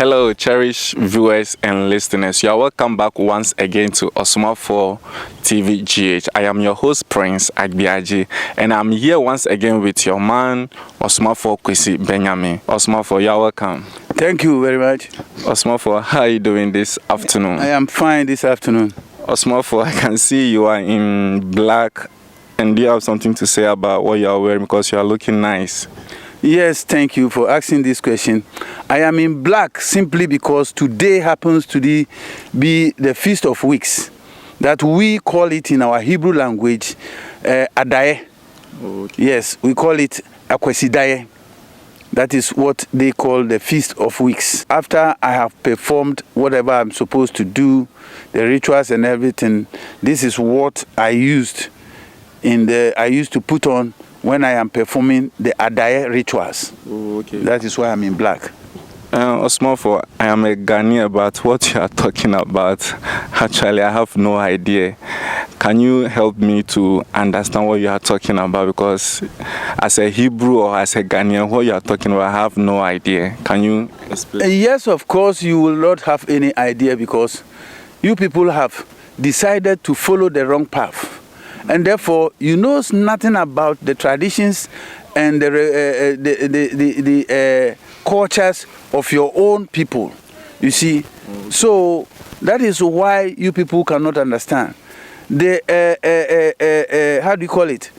Hello, cherished viewers and listeners. You are welcome back once again to Osomafuo TV GH. I am your host, Prince Agbiaji, and I'm here once again with your man, Osomafuo Kwasi Benyame. Osomafuo, you are welcome. Thank you very much. Osomafuo, how are you doing this afternoon? I am fine this afternoon. Osomafuo, I can see you are in black, and do you have something to say about what you are wearing because you are looking nice? Yes, thank you for asking this question. I am in black simply because today happens to be the Feast of Weeks, that we call it in our Hebrew language, Adaye. Okay. Yes, we call it Akwesidaye. That is what they call the Feast of Weeks. After I have performed whatever I'm supposed to do, the rituals and everything, this is what I used to put on when I am performing the Adaye rituals. Okay. That is why I'm in black. Osomafuo, I am a Ghanaian, but what you are talking about, actually, I have no idea. Can you help me to understand what you are talking about? Because as a Hebrew or as a Ghanaian, what you are talking about, I have no idea. Can you explain? Yes, of course, you will not have any idea because you people have decided to follow the wrong path. And therefore, you know nothing about the traditions and the cultures of your own people. You see, so that is why you people cannot understand. The how do you call it?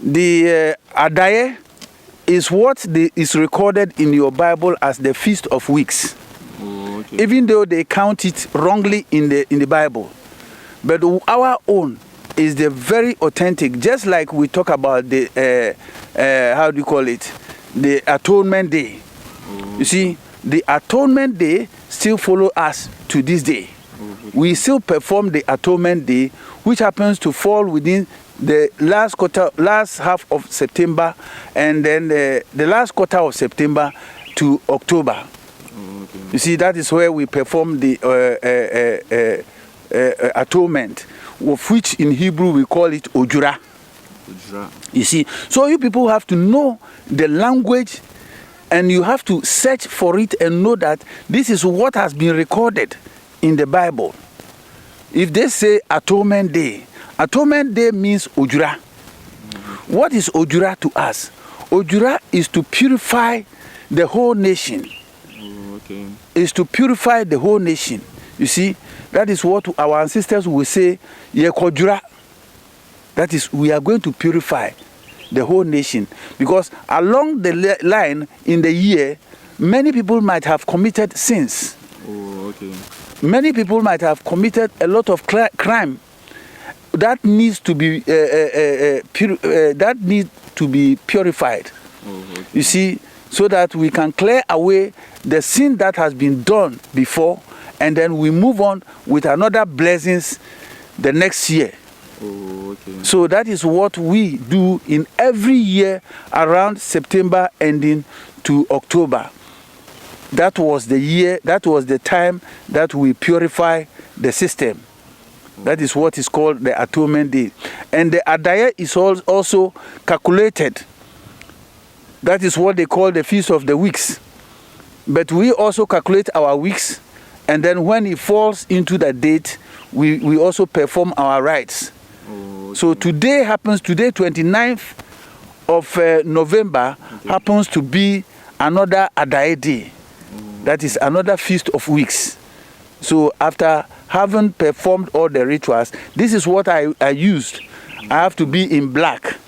The Adaye is what is recorded in your Bible as the Feast of Weeks. Okay. Even though they count it wrongly in the Bible, but our own is the very authentic, just like we talk about the how do you call it, the Atonement Day. You see, the Atonement Day still follow us to this day. We still perform the Atonement Day, which happens to fall within the last half of September, and then the last quarter of September to October. You see, that is where we perform the atonement, of which in Hebrew we call it Ojura. You see, so you people have to know the language and you have to search for it and know that this is what has been recorded in the Bible. If they say Atonement Day means Ojura. What is Ojura to us? Ojura is to purify the whole nation. Okay. Is to purify the whole nation. You see, that is what our ancestors will say, Yekodura. That is, we are going to purify the whole nation. Because along the line in the year, many people might have committed sins. Oh, okay. Many people might have committed a lot of crime that needs to be purified. Oh, okay. You see, so that we can clear away the sin that has been done before, and then we move on with another blessings the next year. Oh, okay. So that is what we do in every year around September ending to October. That was the year, that was the time that we purify the system. That is what is called the Atonement Day. And the Adaye is also calculated. That is what they call the Feast of the Weeks. But we also calculate our weeks, and then when it falls into the date, we also perform our rites. Oh, okay. So today 29th of November, okay, happens to be another Adaye Day. That is another Feast of Weeks. So after having performed all the rituals, this is what I used. I have to be in black,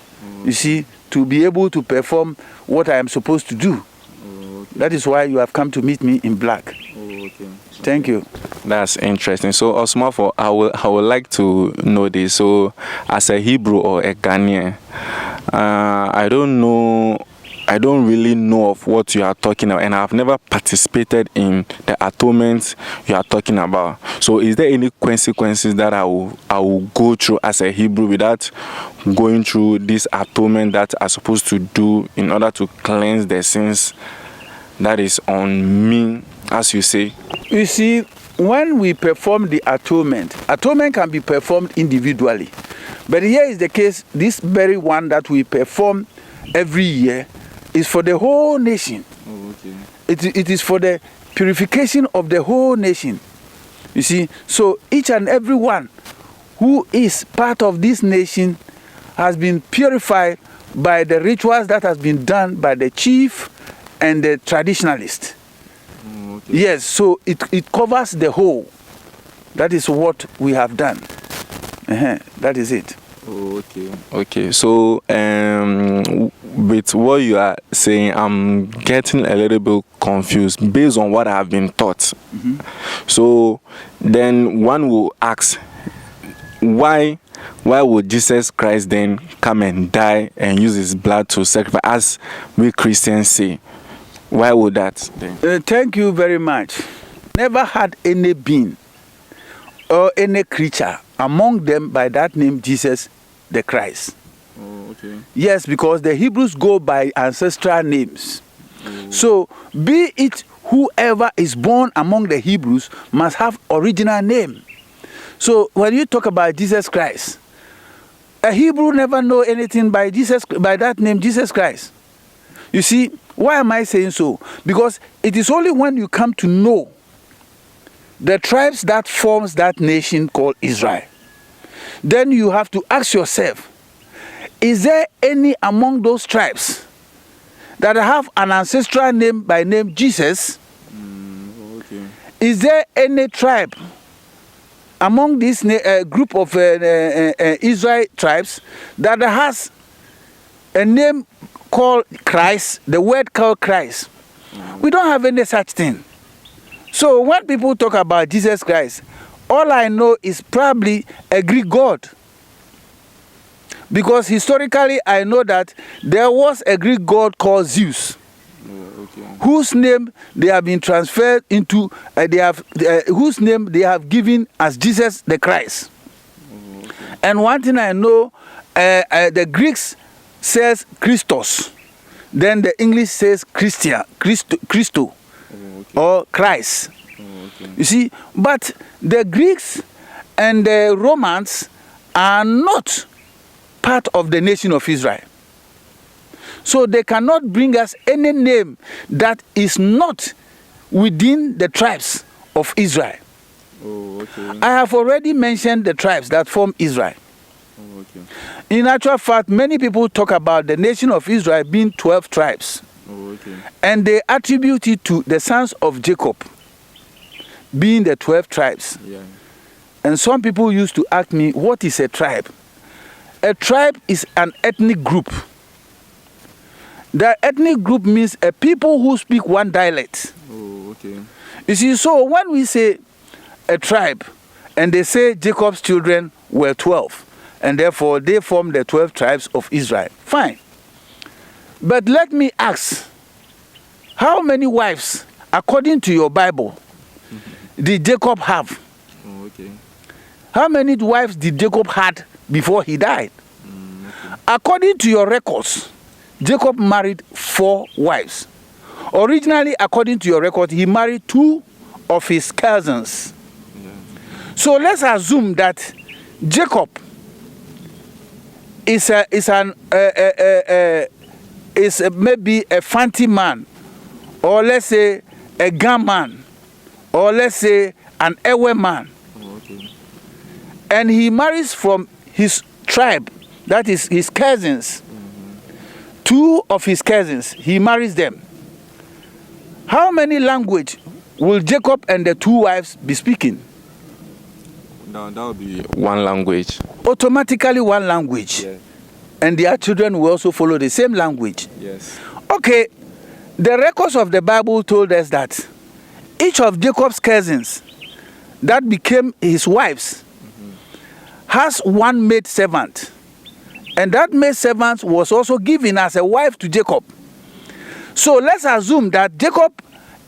you see, to be able to perform what I am supposed to do. Okay. That is why you have come to meet me in black. Okay. Thank you. That's interesting. So, Osomafuo, I would like to know this. So, as a Hebrew or a Ghanaian, I don't really know of what you are talking about, and I've never participated in the atonement you are talking about. So is there any consequences that I will go through as a Hebrew without going through this atonement that I'm supposed to do in order to cleanse the sins that is on me, as you say? You see, when we perform the atonement can be performed individually. But here is the case, this very one that we perform every year, is for the whole nation. Oh, okay. It is for the purification of the whole nation. You see, so each and every one who is part of this nation has been purified by the rituals that has been done by the chief and the traditionalist. Okay. Yes, so it covers the whole. That is what we have done. That is it. Okay. Okay. So, with what you are saying, I'm getting a little bit confused based on what I have been taught. So, then one will ask, why would Jesus Christ then come and die and use his blood to sacrifice, as we Christians say? Why would that then? Thank you very much. Never had any being or any creature among them by that name Jesus the Christ. Oh, okay. Yes, because the Hebrews go by ancestral names. So be it whoever is born among the Hebrews must have original name. So when you talk about Jesus Christ, a Hebrew never know anything by that name Jesus Christ. You see, why am I saying so? Because it is only when you come to know the tribes that forms that nation called Israel, then you have to ask yourself, is there any among those tribes that have an ancestral name by name Jesus? Okay. Is there any tribe among this group of Israel tribes that has a name called Christ, the word called Christ? We don't have any such thing. So when people talk about Jesus Christ, all I know is probably a Greek god. Because historically I know that there was a Greek god called Zeus, whose name they have been transferred into, whose name they have given as Jesus the Christ. And one thing I know, the Greeks says Christos, then the English says Christo, or Christ. You see, but the Greeks and the Romans are not part of the nation of Israel. So they cannot bring us any name that is not within the tribes of Israel. I have already mentioned the tribes that form Israel. In actual fact, many people talk about the nation of Israel being 12 tribes. And they attribute it to the sons of Jacob being the 12 tribes. And some people used to ask me, what is a tribe? A tribe is an ethnic group. The ethnic group means a people who speak one dialect. You see, so when we say a tribe, and they say Jacob's children were 12, and therefore they form the 12 tribes of Israel. Fine. But let me ask, how many wives, according to your Bible, did Jacob have? How many wives did Jacob had before he died? According to your records, Jacob married 4 wives. Originally, according to your record, he married 2 of his cousins. So let's assume that Jacob is maybe a fancy man, or let's say a gun man, or let's say an Ewe man. And he marries from his tribe, that is his cousins. 2 of his cousins, he marries them. How many language will Jacob and the 2 wives be speaking? That would be one language. Automatically one language. And their children will also follow the same language. Okay, the records of the Bible told us that each of Jacob's cousins that became his wives has one maid servant. And that maid servant was also given as a wife to Jacob. So let's assume that Jacob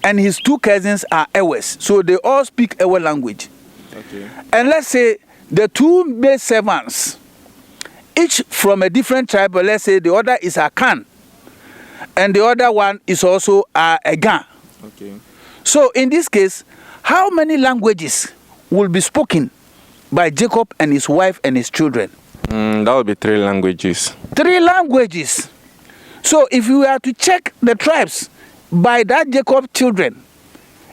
and his 2 cousins are Ewes. So they all speak Ewe language. And let's say the 2 maid servants, each from a different tribe, but let's say the other is Akan, and the other one is also Egan. So in this case, how many languages will be spoken by Jacob and his wife and his children? That would be 3 languages. 3 languages. So if you were to check the tribes by that Jacob children,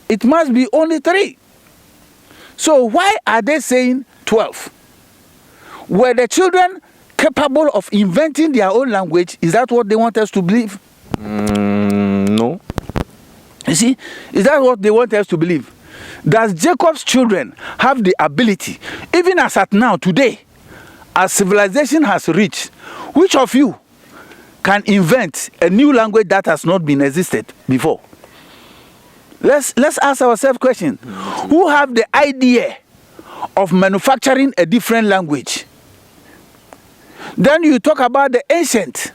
it must be only 3. So why are they saying 12? Were the children capable of inventing their own language? Is that what they want us to believe? No. You see, is that what they want us to believe? Does Jacob's children have the ability, even as at now, today, as civilization has reached, which of you can invent a new language that has not been existed before? Let's ask ourselves a question. Who have the idea of manufacturing a different language? Then you talk about the ancient,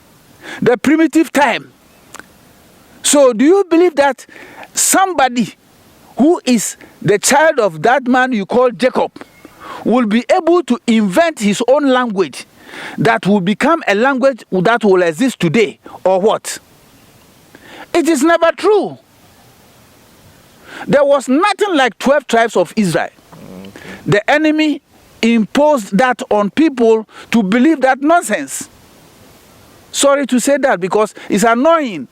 the primitive time. So do you believe that somebody who is the child of that man you call Jacob will be able to invent his own language that will become a language that will exist today, or what? It is never true. There was nothing like 12 tribes of Israel. The enemy imposed that on people to believe that nonsense. Sorry to say that, because it's annoying.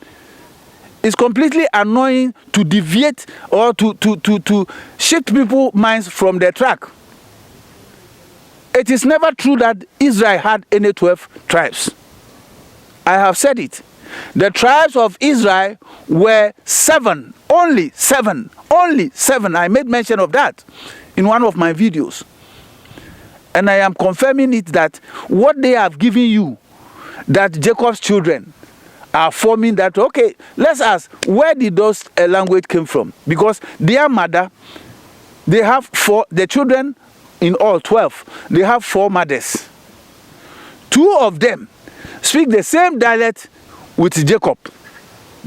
It's completely annoying to deviate or to shift people's minds from their track. It is never true that Israel had any 12 tribes. I have said it. The tribes of Israel were 7, only 7, only 7. I made mention of that in one of my videos. And I am confirming it that what they have given you, that Jacob's children are forming that, okay, let's ask, where did those language came from? Because their mother, they have 4, the children in all 12, they have 4 mothers. 2 of them speak the same dialect with Jacob,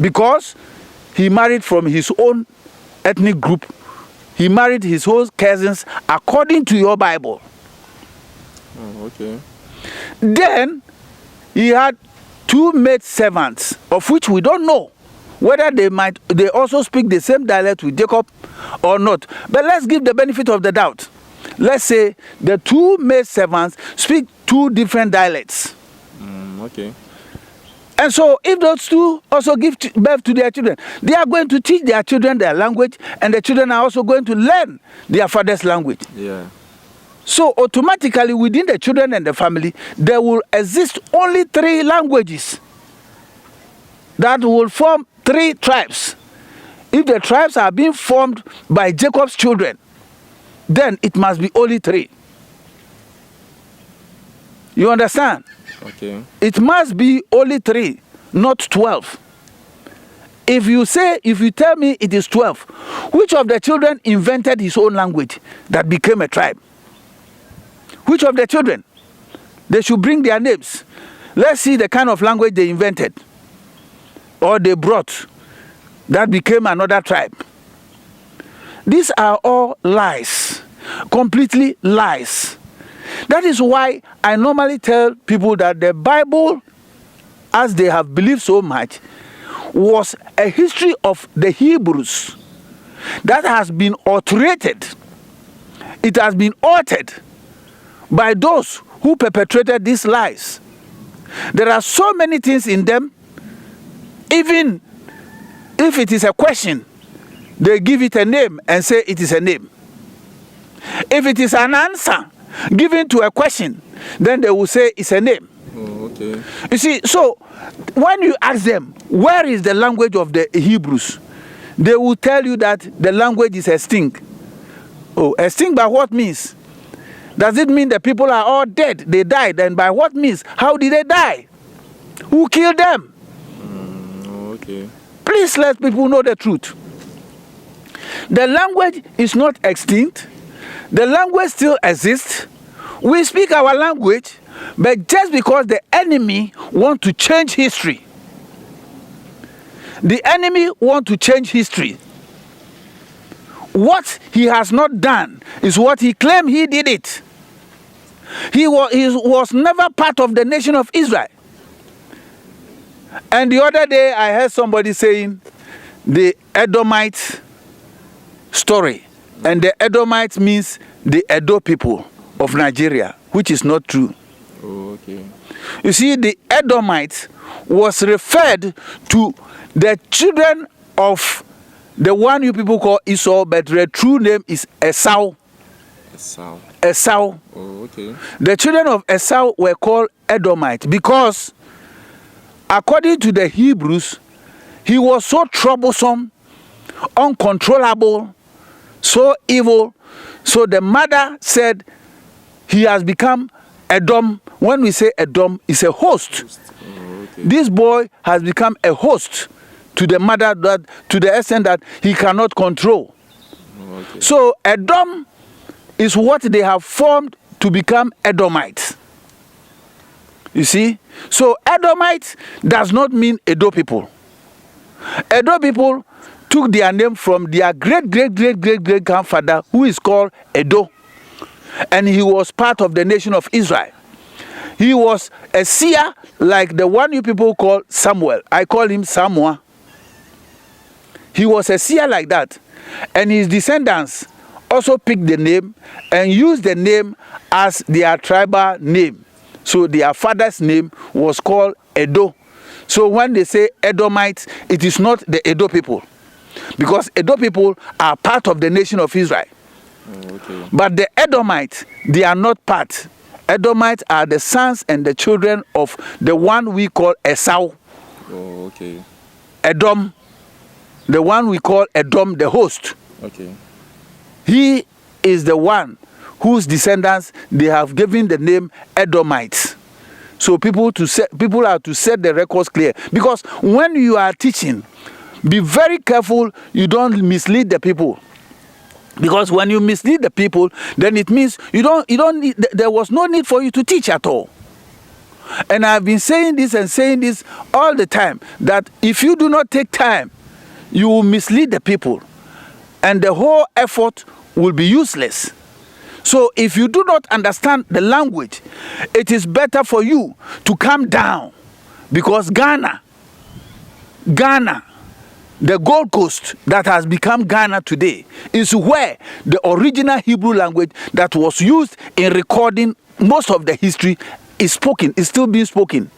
because he married from his own ethnic group. He married his whole cousins according to your Bible. Oh, okay. Then he had 2 maid servants, of which we don't know whether they also speak the same dialect with Jacob or not. But let's give the benefit of the doubt. Let's say the 2 maid servants speak 2 different dialects. Okay. And so if those 2 also give birth to their children, they are going to teach their children their language, and the children are also going to learn their father's language. Yeah. So automatically within the children and the family, there will exist only 3 languages that will form 3 tribes. If the tribes are being formed by Jacob's children, then it must be only 3. You understand? Okay. It must be only 3, not 12. If you tell me it is 12, which of the children invented his own language that became a tribe? Which of the children? They should bring their names. Let's see the kind of language they invented or they brought that became another tribe. These are all lies, completely lies. That is why I normally tell people that the Bible, as they have believed so much, was a history of the Hebrews that has been alterated. It has been altered by those who perpetrated these lies. There are so many things in them. Even if it is a question, they give it a name and say it is a name. If it is an answer given to a question, then they will say it's a name. Oh, okay. You see, so when you ask them, where is the language of the Hebrews? They will tell you that the language is extinct. Oh, extinct by what means? Does it mean the people are all dead? They died. And by what means? How did they die? Who killed them? Okay. Please let people know the truth. The language is not extinct. The language still exists. We speak our language, but just because the enemy wants to change history, the enemy wants to change history. What he has not done is what he claimed he did it. He was never part of the nation of Israel. And the other day I heard somebody saying the Edomite story. And the Edomite means the Edo people of Nigeria, which is not true. Oh, okay. You see, the Edomites was referred to the children of the one you people call Esau, but their true name is Esau. Esau. Oh, okay. The children of Esau were called Edomite because, according to the Hebrews, he was so troublesome, uncontrollable, so evil. So the mother said he has become Edom. When we say Edom, it's a host. Oh, okay. This boy has become a host to the mother, that to the extent that he cannot control. Oh, okay. So Edom is what they have formed to become Edomites. You see? So Edomite does not mean Edo people. Edo people took their name from their great grandfather, who is called Edo. And he was part of the nation of Israel. He was a seer like the one you people call Samuel. I call him Samuel. He was a seer like that. And his descendants also picked the name and used the name as their tribal name. So their father's name was called Edo. So when they say Edomites, it is not the Edo people, because Edo people are part of the nation of Israel. Oh, okay. But the Edomites, they are not part. Edomites are the sons and the children of the one we call Esau. Oh, okay. Edom, the one we call Edom, the host. Okay. He is the one whose descendants they have given the name Edomites. So people are to set the records clear, because when you are teaching, be very careful you don't mislead the people. Because when you mislead the people, then it means you don't need, there was no need for you to teach at all. And I've been saying this all the time, that if you do not take time, you will mislead the people, and the whole effort will be useless. So if you do not understand the language, it is better for you to come down, because Ghana, the Gold Coast that has become Ghana today, is where the original Hebrew language that was used in recording most of the history is spoken, is still being spoken.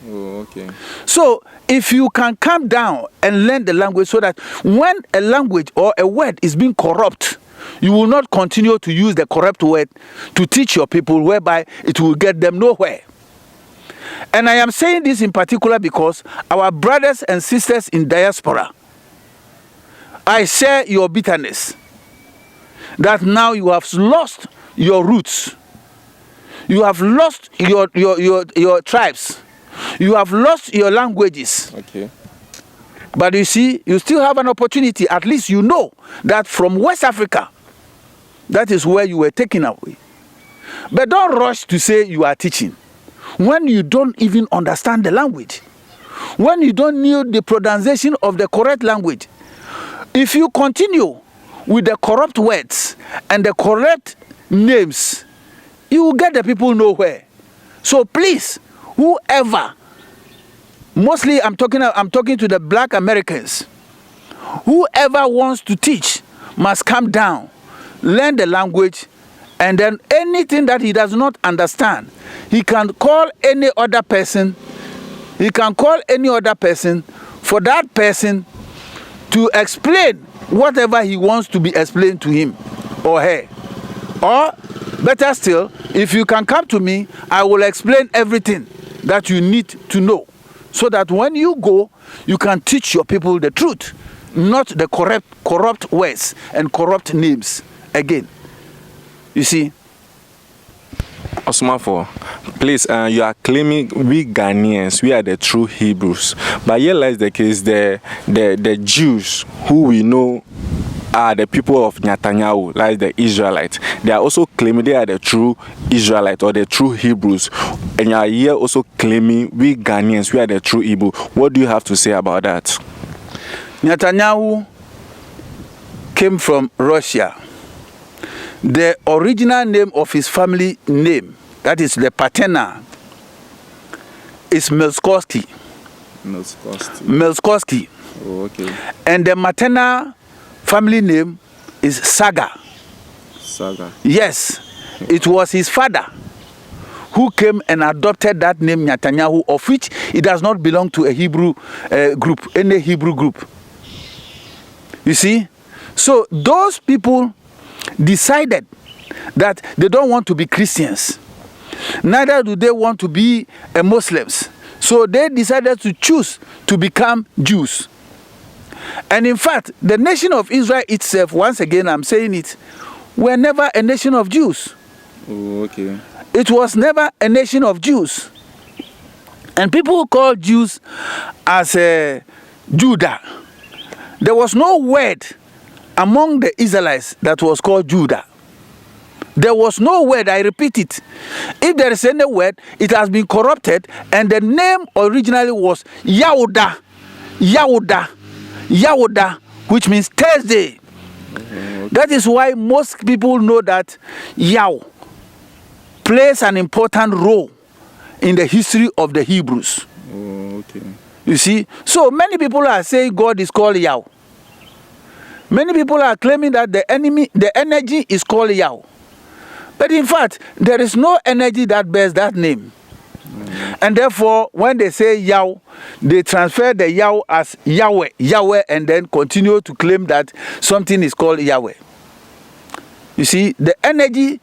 Oh, okay. So if you can come down and learn the language, so that when a language or a word is being corrupt, you will not continue to use the corrupt word to teach your people, whereby it will get them nowhere. And I am saying this in particular because our brothers and sisters in diaspora, I share your bitterness that now you have lost your roots. You have lost your tribes. You have lost your languages. Okay. But you see, you still have an opportunity. At least you know that from West Africa, that is where you were taken away. But don't rush to say you are teaching when you don't even understand the language, when you don't know the pronunciation of the correct language. If you continue with the corrupt words and the correct names, you will get the people nowhere. So please, whoever, mostly I'm talking to the black Americans, whoever wants to teach must come down, learn the language, and then anything that he does not understand, he can call any other person. He can call any other person for that person to explain whatever he wants to be explained to him or her. Or better still, if you can come to me, I will explain everything that you need to know, so that when you go, you can teach your people the truth, not the corrupt words and corrupt names again. You see? Osomafuo, please, you are claiming we Ghanaians, we are the true Hebrews. But here lies the case, the Jews who we know are the people of Netanyahu, like the Israelites. They are also claiming they are the true Israelites or the true Hebrews. And you are here also claiming we Ghanaians, we are the true Hebrew. What do you have to say about that? Netanyahu came from Russia. The original name of his family name, that is the paternal, is Melskowski. Oh, okay. And the maternal family name is Saga. Saga. Yes, it was his father who came and adopted that name Netanyahu, of which it does not belong to a Hebrew group, any Hebrew group. You see? So those people decided that they don't want to be Christians. Neither do they want to be Muslims. So they decided to choose to become Jews. And in fact, the nation of Israel itself, once again I'm saying it, were never a nation of Jews. Oh, okay. It was never a nation of Jews. And people call Jews as Judah. There was no word among the Israelites that was called Judah. There was no word, I repeat it. If there is any word, it has been corrupted, and the name originally was Yahudah. Yahudah. Yahudah, which means Thursday. Okay. That is why most people know that Yah plays an important role in the history of the Hebrews. Oh, okay. You see? So many people are saying God is called Yah. Many people are claiming that the energy is called Yah. But in fact, there is no energy that bears that name. And therefore, when they say Yah, they transfer the Yah as Yahweh, Yahweh, and then continue to claim that something is called Yahweh. You see, the energy,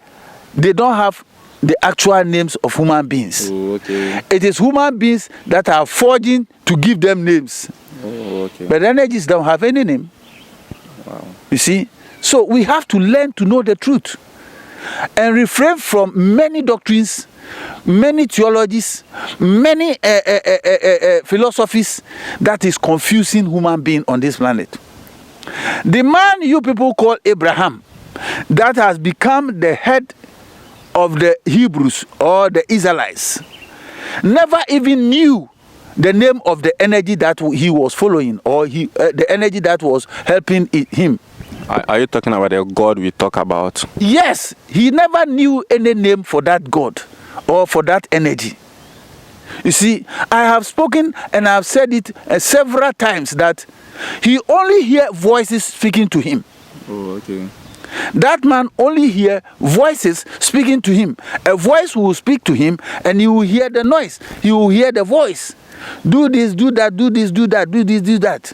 they don't have the actual names of human beings. Oh, okay. It is human beings that are forging to give them names. Oh, okay. But energies don't have any name. Wow. You see? So we have to learn to know the truth and refrain from many doctrines, many theologies, many philosophies that is confusing human being on this planet. The man you people call Abraham, that has become the head of the Hebrews or the Israelites, never even knew the name of the energy that he was following, or the energy that was helping him. Are you talking about the God we talk about? Yes, he never knew any name for that God or for that energy. You see, I have spoken and I have said it several times that he only hear voices speaking to him. Oh, okay. That man only hear voices speaking to him. A voice will speak to him and he will hear the noise. He will hear the voice. Do this, do that, do this, do that, do this, do that.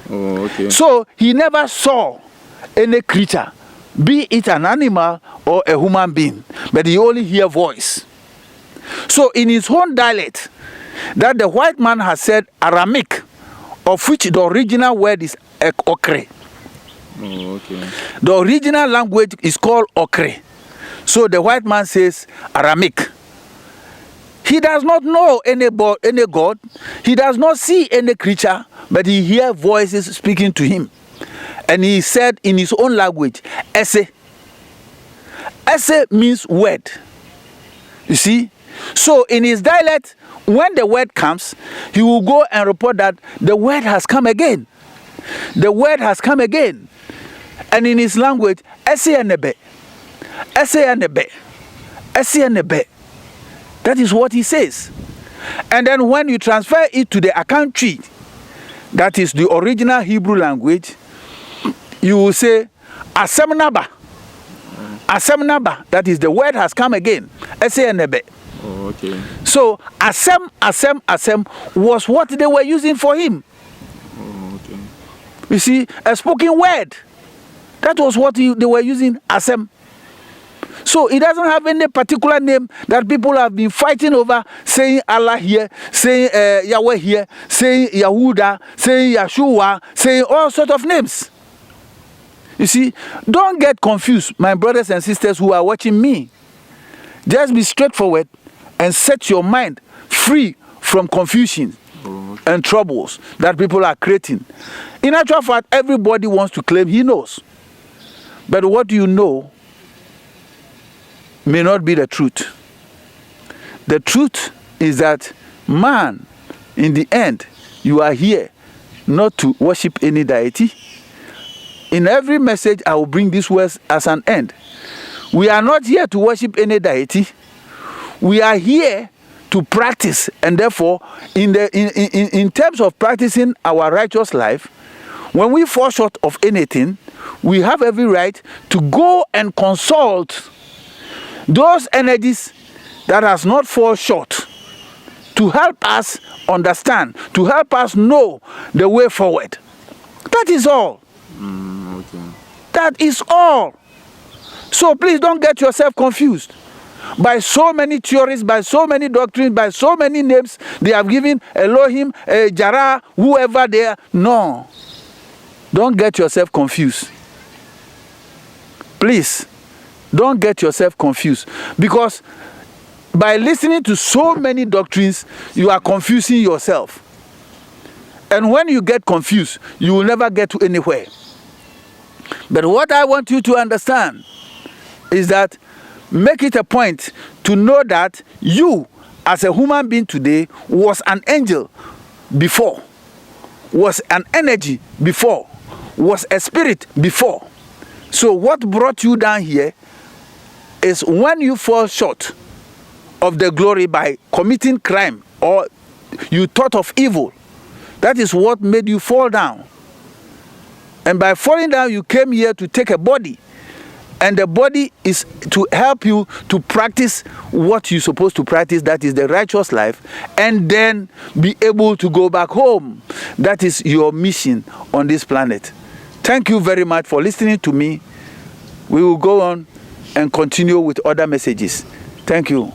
Oh, okay. So he never saw any creature, be it an animal or a human being, but he only hear voice. So in his own dialect, that the white man has said Aramaic, of which the original word is Okre. Oh, okay. The original language is called Okre. So the white man says Aramaic. He does not know any God. He does not see any creature, but he hears voices speaking to him. And he said in his own language, Esse. Esse means word. You see? So in his dialect, when the word comes, he will go and report that the word has come again. The word has come again. And in his language, Esse anebe. Esse anebe. Esse anebe. That is what he says. And then when you transfer it to the account tree, that is the original Hebrew language, you will say Asem Naba. Asem Naba. That is the word has come again. Esse anebe. Oh, okay. So Asem was what they were using for him. Oh, okay. You see, a spoken word. That was what they were using, Asem. So it doesn't have any particular name that people have been fighting over, saying Allah here, saying Yahweh here, saying Yahuda, saying Yeshua, saying all sorts of names. You see, don't get confused, my brothers and sisters who are watching me. Just be straightforward and set your mind free from confusion and troubles that people are creating. In actual fact, everybody wants to claim he knows. But what you know may not be the truth. The truth is that man, in the end, you are here not to worship any deity. In every message, I will bring these words as an end. We are not here to worship any deity. We are here to practice, and therefore, in terms of practicing our righteous life, when we fall short of anything, we have every right to go and consult those energies that has not fallen short to help us understand, to help us know the way forward. That is all. Okay. That is all. So please don't get yourself confused by so many theories, by so many doctrines, by so many names they have given, Elohim, Jara, whoever they are. No. Don't get yourself confused. Please, don't get yourself confused. Because by listening to so many doctrines, you are confusing yourself. And when you get confused, you will never get to anywhere. But what I want you to understand is that make it a point to know that you, as a human being today, was an angel before, was an energy before, was a spirit before. So what brought you down here is when you fall short of the glory by committing crime or you thought of evil. That is what made you fall down. And by falling down, you came here to take a body. And the body is to help you to practice what you're supposed to practice, that is the righteous life, and then be able to go back home. That is your mission on this planet. Thank you very much for listening to me. We will go on and continue with other messages. Thank you.